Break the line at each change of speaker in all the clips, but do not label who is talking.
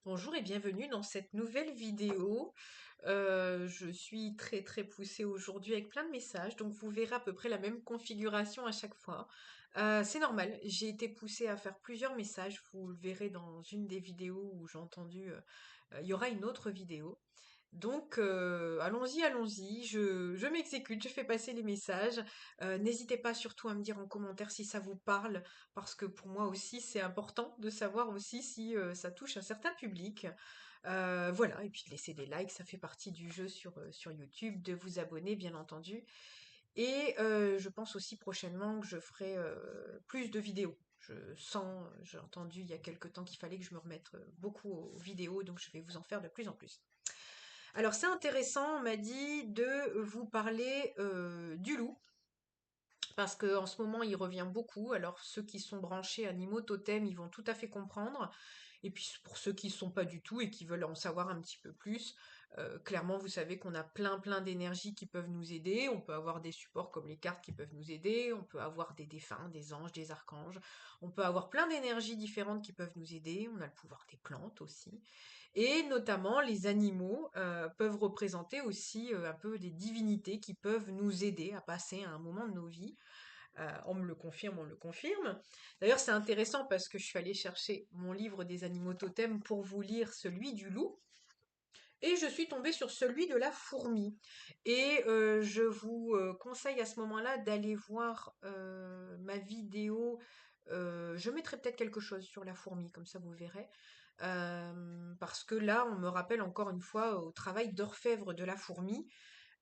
Bonjour et bienvenue dans cette nouvelle vidéo. Je suis très poussée aujourd'hui avec plein de messages, donc vous verrez à peu près la même configuration à chaque fois. C'est normal, j'ai été poussée à faire plusieurs messages, vous le verrez dans une des vidéos où j'ai entendu, il y aura une autre vidéo. Donc, allons-y, je m'exécute, je fais passer les messages. N'hésitez pas surtout à me dire en commentaire si ça vous parle, parce que pour moi aussi, c'est important de savoir aussi si ça touche un certain public. Voilà, et puis de laisser des likes, ça fait partie du jeu sur YouTube, de vous abonner, bien entendu. Et je pense aussi prochainement que je ferai plus de vidéos. J'ai entendu il y a quelque temps qu'il fallait que je me remette beaucoup aux vidéos, donc je vais vous en faire de plus en plus. Alors c'est intéressant, on m'a dit de vous parler du loup, parce qu'en ce moment il revient beaucoup. Alors ceux qui sont branchés animaux totems, ils vont tout à fait comprendre. Et puis pour ceux qui ne sont pas du tout et qui veulent en savoir un petit peu plus, clairement vous savez qu'on a plein d'énergies qui peuvent nous aider. On peut avoir des supports comme les cartes qui peuvent nous aider, on peut avoir des défunts, des anges, des archanges, on peut avoir plein d'énergies différentes qui peuvent nous aider. On a le pouvoir des plantes aussi. Et notamment, les animaux peuvent représenter aussi un peu des divinités qui peuvent nous aider à passer à un moment de nos vies. On me le confirme, on le confirme. D'ailleurs, c'est intéressant parce que je suis allée chercher mon livre des animaux totems pour vous lire celui du loup. Et je suis tombée sur celui de la fourmi. Et je vous conseille à ce moment-là d'aller voir ma vidéo. Je mettrai peut-être quelque chose sur la fourmi, comme ça vous verrez. Parce que là, on me rappelle encore une fois au travail d'orfèvre de la fourmi.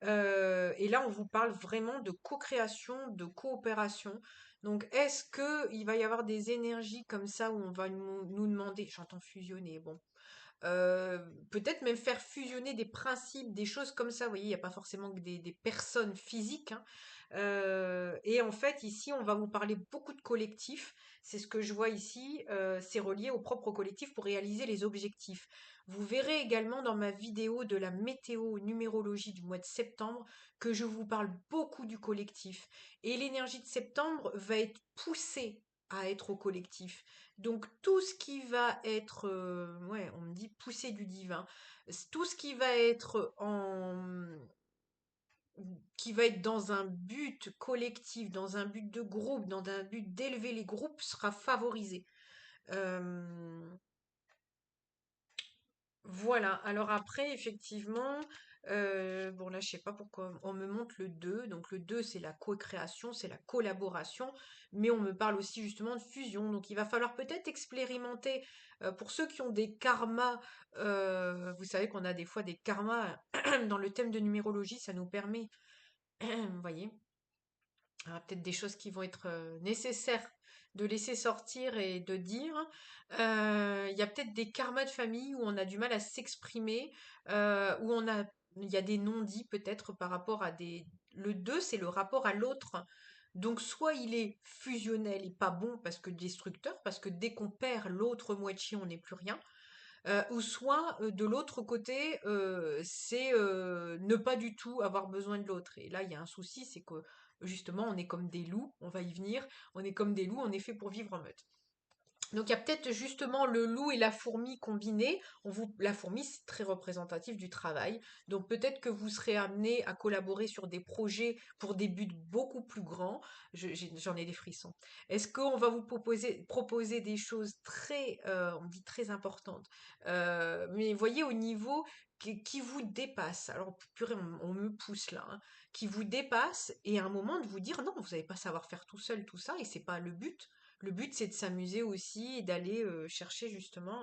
Et là, on vous parle vraiment de co-création, de coopération. Donc, est-ce que il va y avoir des énergies comme ça où on va nous demander, j'entends fusionner, bon, peut-être même faire fusionner des principes, des choses comme ça. Vous voyez, il n'y a pas forcément que des personnes physiques, hein. Et en fait, ici, on va vous parler beaucoup de collectifs. C'est ce que je vois ici. C'est relié au propre collectif pour réaliser les objectifs. Vous verrez également dans ma vidéo de la météo numérologie du mois de septembre que je vous parle beaucoup du collectif. Et l'énergie de septembre va être poussée à être au collectif. Donc tout ce qui va être, ouais, on me dit pousser du divin, tout ce qui va être dans un but collectif, dans un but de groupe, dans un but d'élever les groupes, sera favorisé. Euh, voilà, alors après, effectivement, bon là, je sais pas pourquoi on me montre le 2. Donc le 2 c'est la co-création, c'est la collaboration, mais on me parle aussi justement de fusion. Donc il va falloir peut-être expérimenter, pour ceux qui ont des karmas, vous savez qu'on a des fois des karmas dans le thème de numérologie, ça nous permet, vous voyez, peut-être des choses qui vont être nécessaires de laisser sortir et de dire. Il y a peut-être des karmas de famille où on a du mal à s'exprimer, il y a des non-dits peut-être par rapport à des. Le 2 c'est le rapport à l'autre. Donc soit il est fusionnel et pas bon parce que destructeur, parce que dès qu'on perd l'autre moitié, on n'est plus rien. Ou soit de l'autre côté, c'est ne pas du tout avoir besoin de l'autre. Et là, il y a un souci, c'est que justement, on est comme des loups, on va y venir, on est comme des loups, on est fait pour vivre en meute. Donc il y a peut-être justement le loup et la fourmi combinés. La fourmi, c'est très représentatif du travail. Donc peut-être que vous serez amené à collaborer sur des projets pour des buts beaucoup plus grands. J'en ai des frissons. Est-ce qu'on va vous proposer des choses très, on dit très importantes, mais voyez au niveau qui vous dépasse. Alors purée, on me pousse là, hein, qui vous dépasse et à un moment de vous dire non, vous n'allez pas savoir faire tout seul tout ça et c'est pas le but. Le but, c'est de s'amuser aussi et d'aller chercher justement.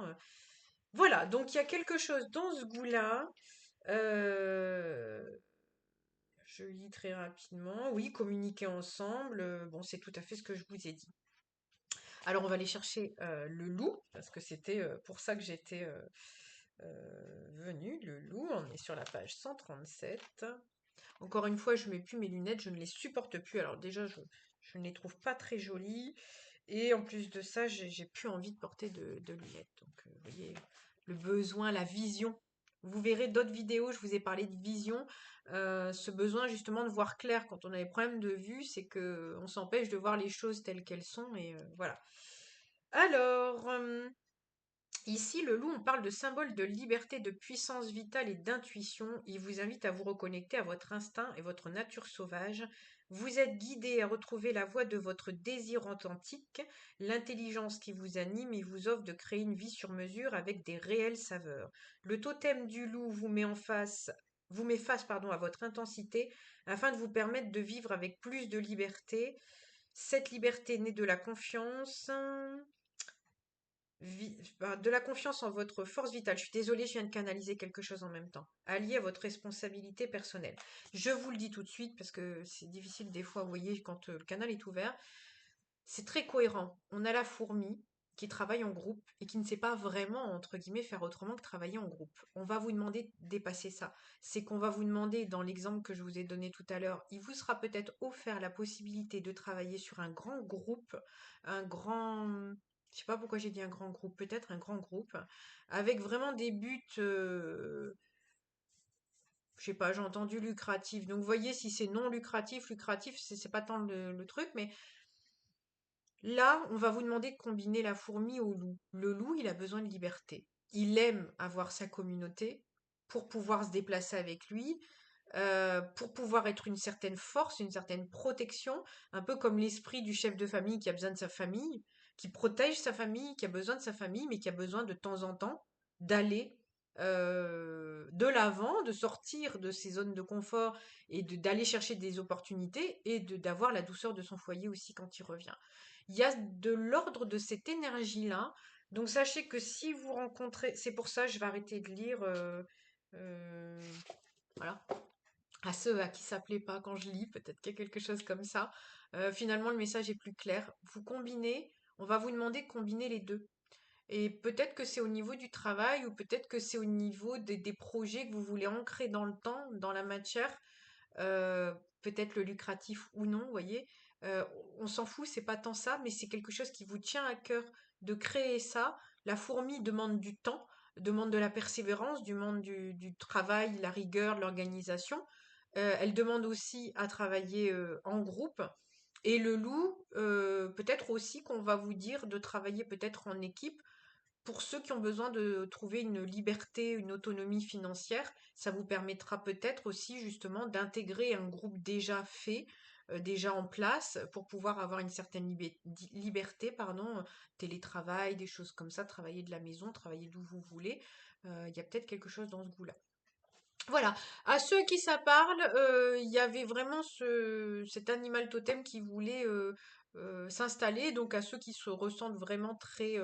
Voilà, donc il y a quelque chose dans ce goût-là. Euh, Je lis très rapidement. Oui, communiquer ensemble. Bon, c'est tout à fait ce que je vous ai dit. Alors, on va aller chercher le loup, parce que c'était pour ça que j'étais venue. Le loup, on est sur la page 137. Encore une fois, je mets plus mes lunettes, je ne les supporte plus. Alors déjà, je ne les trouve pas très jolies. Et en plus de ça, j'ai plus envie de porter de lunettes. Donc, vous voyez, le besoin, la vision. Vous verrez d'autres vidéos, je vous ai parlé de vision. Ce besoin justement de voir clair quand on a des problèmes de vue, c'est que on s'empêche de voir les choses telles qu'elles sont. Et voilà. Alors, Ici, le loup, on parle de symbole de liberté, de puissance vitale et d'intuition. Il vous invite à vous reconnecter à votre instinct et votre nature sauvage. Vous êtes guidé à retrouver la voie de votre désir authentique, l'intelligence qui vous anime et vous offre de créer une vie sur mesure avec des réelles saveurs. Le totem du loup vous met face, pardon, à votre intensité afin de vous permettre de vivre avec plus de liberté. Cette liberté naît de la confiance, de la confiance en votre force vitale. Je suis désolée, je viens de canaliser quelque chose en même temps. Allié à votre responsabilité personnelle. Je vous le dis tout de suite parce que c'est difficile des fois, vous voyez, quand le canal est ouvert. C'est très cohérent. On a la fourmi qui travaille en groupe et qui ne sait pas vraiment, entre guillemets, faire autrement que travailler en groupe. On va vous demander de dépasser ça. C'est qu'on va vous demander, dans l'exemple que je vous ai donné tout à l'heure, il vous sera peut-être offert la possibilité de travailler sur un grand groupe, un grand... Je sais pas pourquoi j'ai dit un grand groupe, peut-être un grand groupe, avec vraiment des buts, je sais pas, j'ai entendu lucratif. Donc, vous voyez, si c'est non lucratif, lucratif, c'est pas tant le truc, mais là, on va vous demander de combiner la fourmi au loup. Le loup, il a besoin de liberté. Il aime avoir sa communauté pour pouvoir se déplacer avec lui, pour pouvoir être une certaine force, une certaine protection, un peu comme l'esprit du chef de famille qui a besoin de sa famille, qui protège sa famille, qui a besoin de sa famille, mais qui a besoin de temps en temps d'aller de l'avant, de sortir de ses zones de confort et d'aller chercher des opportunités et d'avoir la douceur de son foyer aussi quand il revient. Il y a de l'ordre de cette énergie-là. Donc sachez que si vous rencontrez, c'est pour ça je vais arrêter de lire. Euh, voilà, à ceux à qui ça plaît pas quand je lis, peut-être qu'il y a quelque chose comme ça. Finalement, le message est plus clair. Vous combinez, on va vous demander de combiner les deux. Et peut-être que c'est au niveau du travail ou peut-être que c'est au niveau des projets que vous voulez ancrer dans le temps, dans la matière, euh, peut-être le lucratif ou non, vous voyez. Euh, on s'en fout, c'est pas tant ça, mais c'est quelque chose qui vous tient à cœur de créer ça. La fourmi demande du temps, demande de la persévérance, demande du travail, la rigueur, de l'organisation. Elle demande aussi à travailler en groupe. Et le loup, peut-être aussi qu'on va vous dire de travailler peut-être en équipe pour ceux qui ont besoin de trouver une liberté, une autonomie financière, ça vous permettra peut-être aussi justement d'intégrer un groupe déjà fait, déjà en place, pour pouvoir avoir une certaine liberté, pardon, télétravail, des choses comme ça, travailler de la maison, travailler d'où vous voulez. Il y a peut-être quelque chose dans ce goût-là. Voilà, à ceux à qui ça parle, il y avait vraiment cet animal totem qui voulait s'installer, donc à ceux qui se ressentent vraiment très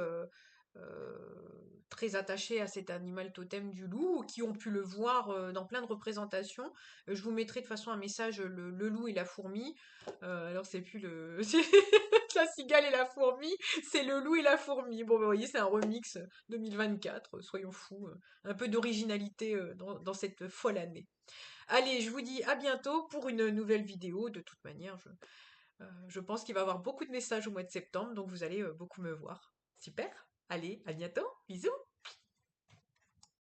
attachés à cet animal totem du loup, ou qui ont pu le voir dans plein de représentations. Je vous mettrai de toute façon un message, le loup et la fourmi. Alors c'est plus le... la cigale et la fourmi, c'est le loup et la fourmi. Bon, bah, vous voyez, c'est un remix 2024, soyons fous. Un peu d'originalité dans cette folle année. Allez, je vous dis à bientôt pour une nouvelle vidéo. De toute manière, je pense qu'il va y avoir beaucoup de messages au mois de septembre, donc vous allez beaucoup me voir. Super. Allez, à bientôt. Bisous.